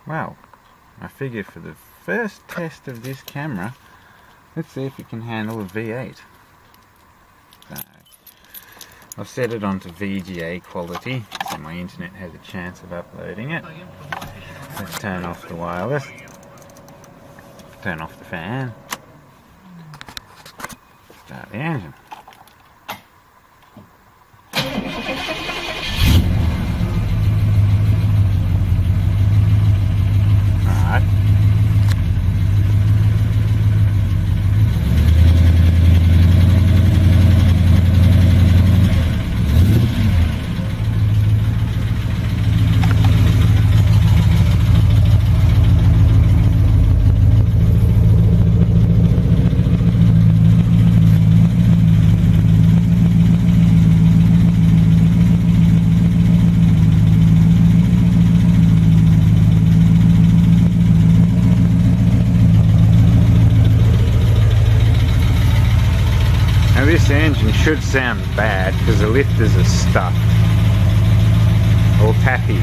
well, I figure for the first test of this camera, let's see if it can handle a V8. So, I've set it onto VGA quality, so my internet has a chance of uploading it. Let's turn off the wireless, turn off the fan, start the engine. Alright. Now this engine should sound bad because the lifters are stuffed, all tappy.